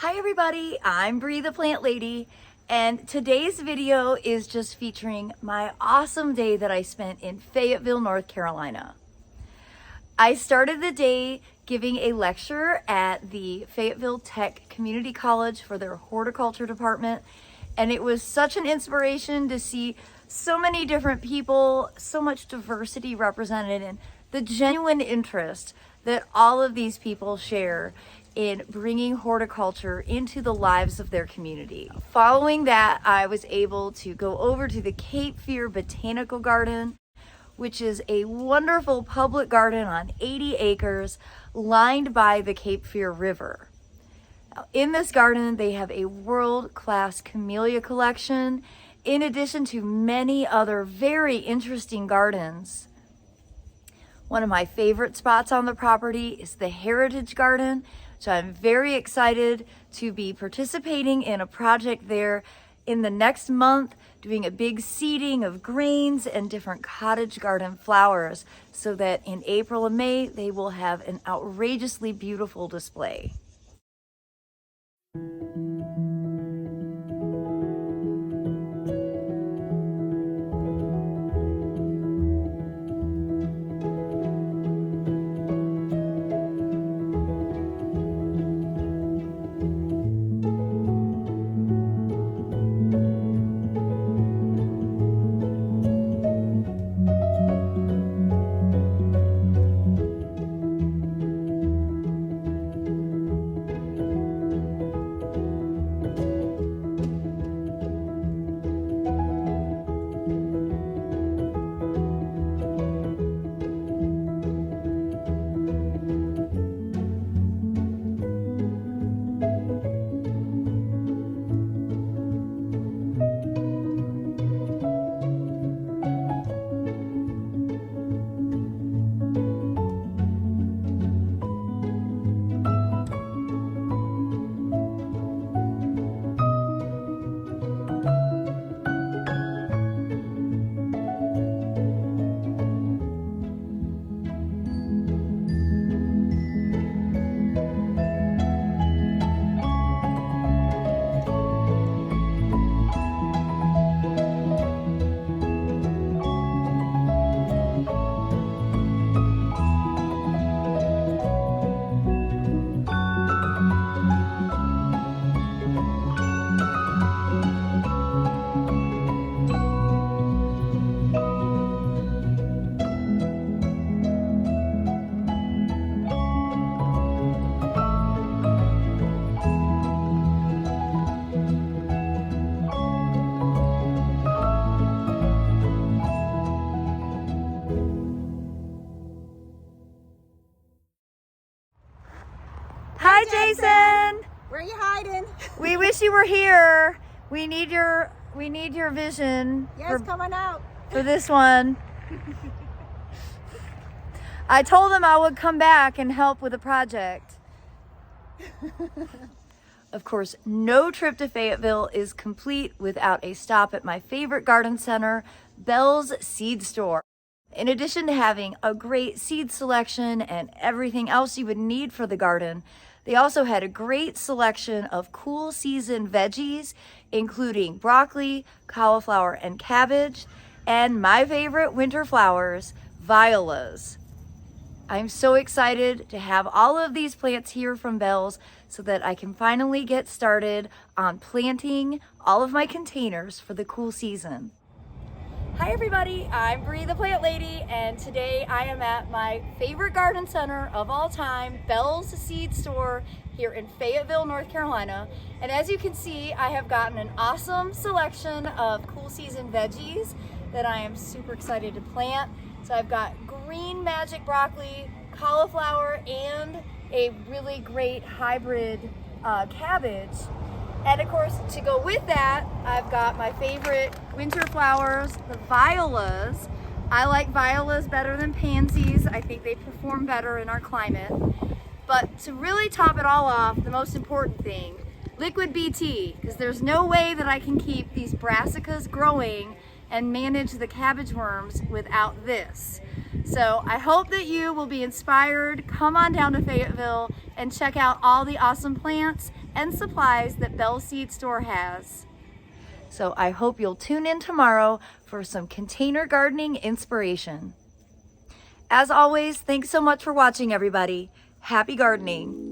Hi everybody, I'm Bree the Plant Lady, and today's video is just featuring my awesome day that I spent in Fayetteville, North Carolina. I started the day giving a lecture at the Fayetteville Tech Community College for their horticulture department, and it was such an inspiration to see so many different people, so much diversity represented, and the genuine interest that all of these people share in bringing horticulture into the lives of their community. Following that, I was able to go over to the Cape Fear Botanical Garden, which is a wonderful public garden on 80 acres lined by the Cape Fear River. Now, in this garden, they have a world-class camellia collection, in addition to many other very interesting gardens. One of my favorite spots on the property is the Heritage Garden, so I'm very excited to be participating in a project there in the next month, doing a big seeding of grains and different cottage garden flowers so that in April and May, they will have an outrageously beautiful display. Hi, Jason. Where are you hiding? We wish you were here. We need your vision Yes, coming out. for this one. I told him I would come back and help with the project. Of course, no trip to Fayetteville is complete without a stop at my favorite garden center, Bell's Seed Store. In addition to having a great seed selection and everything else you would need for the garden, they also had a great selection of cool season veggies, including broccoli, cauliflower, and cabbage, and my favorite winter flowers, violas. I'm so excited to have all of these plants here from Bell's so that I can finally get started on planting all of my containers for the cool season. Hi everybody, I'm Bree the Plant Lady, and today I am at my favorite garden center of all time, Bell's Seed Store here in Fayetteville, North Carolina. And as you can see, I have gotten an awesome selection of cool season veggies that I am super excited to plant. So I've got green magic broccoli, cauliflower, and a really great hybrid cabbage. And of course, to go with that, I've got my favorite winter flowers, the violas. I like violas better than pansies. I think they perform better in our climate. But to really top it all off, the most important thing, liquid BT, because there's no way that I can keep these brassicas growing and manage the cabbage worms without this. So I hope that you will be inspired. Come on down to Fayetteville and check out all the awesome plants and supplies that Bell's Seed Store has. So I hope you'll tune in tomorrow for some container gardening inspiration. As always, thanks so much for watching, everybody. Happy gardening.